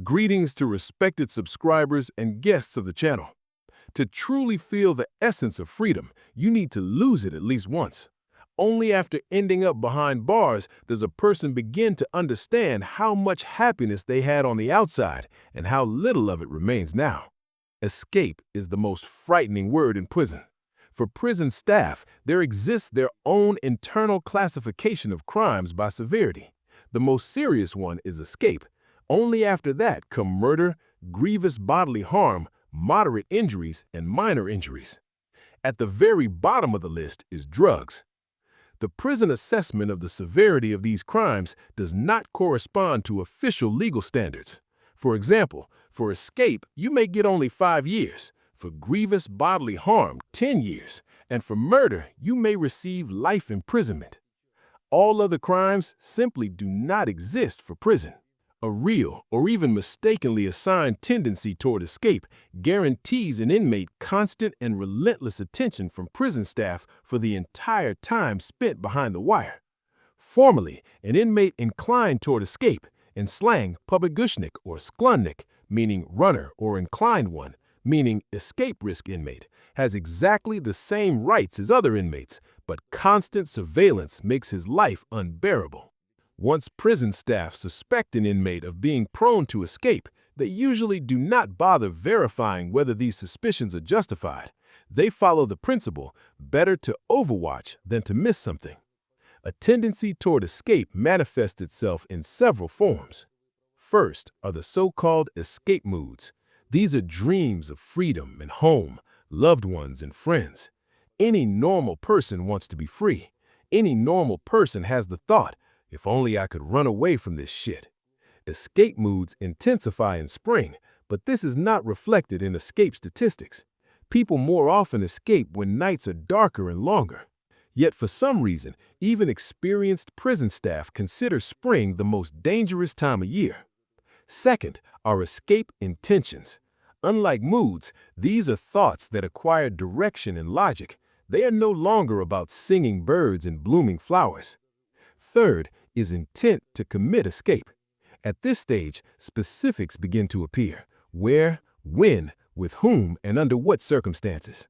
Greetings to respected subscribers and guests of the channel. To truly feel the essence of freedom, you need to lose it at least once. Only after ending up behind bars does a person begin to understand how much happiness they had on the outside and how little of it remains now. Escape is the most frightening word in prison. For prison staff, there exists their own internal classification of crimes by severity. The most serious one is escape. Only after that come murder, grievous bodily harm, moderate injuries, and minor injuries. At the very bottom of the list is drugs. The prison assessment of the severity of these crimes does not correspond to official legal standards. For example, for escape, you may get only 5 years, for grievous bodily harm, 10 years, and for murder, you may receive life imprisonment. All other crimes simply do not exist for prison. A real or even mistakenly assigned tendency toward escape guarantees an inmate constant and relentless attention from prison staff for the entire time spent behind the wire. Formally, an inmate inclined toward escape, in slang pobiegushnik or sklonnik, meaning runner, or inclined one, meaning escape risk inmate, has exactly the same rights as other inmates, but constant surveillance makes his life unbearable. Once prison staff suspect an inmate of being prone to escape, they usually do not bother verifying whether these suspicions are justified. They follow the principle, better to overwatch than to miss something. A tendency toward escape manifests itself in several forms. First are the so-called escape moods. These are dreams of freedom and home, loved ones and friends. Any normal person wants to be free. Any normal person has the thought, if only I could run away from this shit. Escape moods intensify in spring, but this is not reflected in escape statistics. People more often escape when nights are darker and longer. Yet for some reason, even experienced prison staff consider spring the most dangerous time of year. Second are escape intentions. Unlike moods, these are thoughts that acquire direction and logic. They are no longer about singing birds and blooming flowers. Third is intent to commit escape. At this stage, specifics begin to appear: where, when, with whom, and under what circumstances.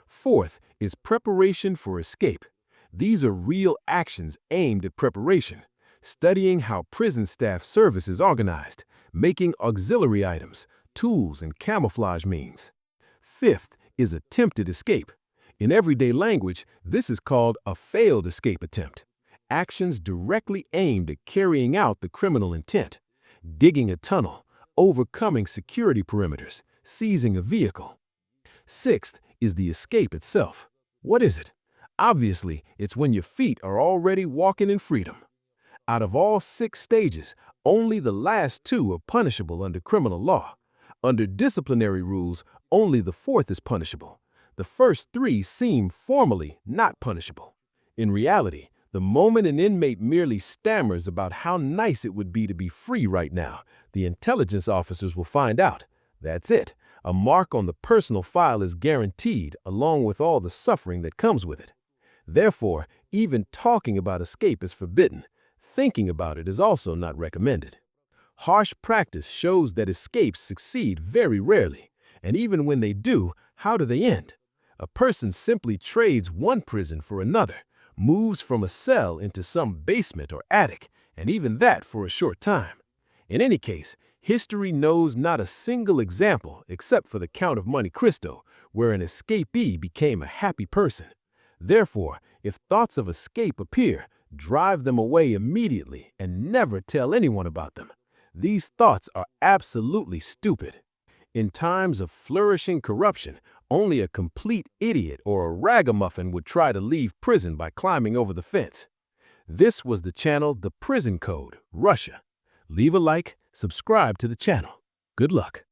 Fourth is preparation for escape. These are real actions aimed at preparation, studying how prison staff service is organized, making auxiliary items, tools, and camouflage means. Fifth is attempted escape. In everyday language, this is called a failed escape attempt. Actions directly aimed at carrying out the criminal intent: digging a tunnel, overcoming security perimeters, seizing a vehicle. Sixth is the escape itself. What is it? Obviously, it's when your feet are already walking in freedom. Out of all 6 stages, only the last 2 are punishable under criminal law. Under disciplinary rules, only the 4th is punishable. The first 3 seem formally not punishable. In reality, the moment an inmate merely stammers about how nice it would be to be free right now, the intelligence officers will find out. That's it. A mark on the personal file is guaranteed, along with all the suffering that comes with it. Therefore, even talking about escape is forbidden. Thinking about it is also not recommended. Harsh practice shows that escapes succeed very rarely, and even when they do, how do they end? A person simply trades one prison for another, moves from a cell into some basement or attic, and even that for a short time. In any case, history knows not a single example except for the Count of Monte Cristo, where an escapee became a happy person. Therefore, if thoughts of escape appear, drive them away immediately and never tell anyone about them. These thoughts are absolutely stupid. In times of flourishing corruption, only a complete idiot or a ragamuffin would try to leave prison by climbing over the fence. This was the channel The Prison Code, Russia. Leave a like, subscribe to the channel. Good luck.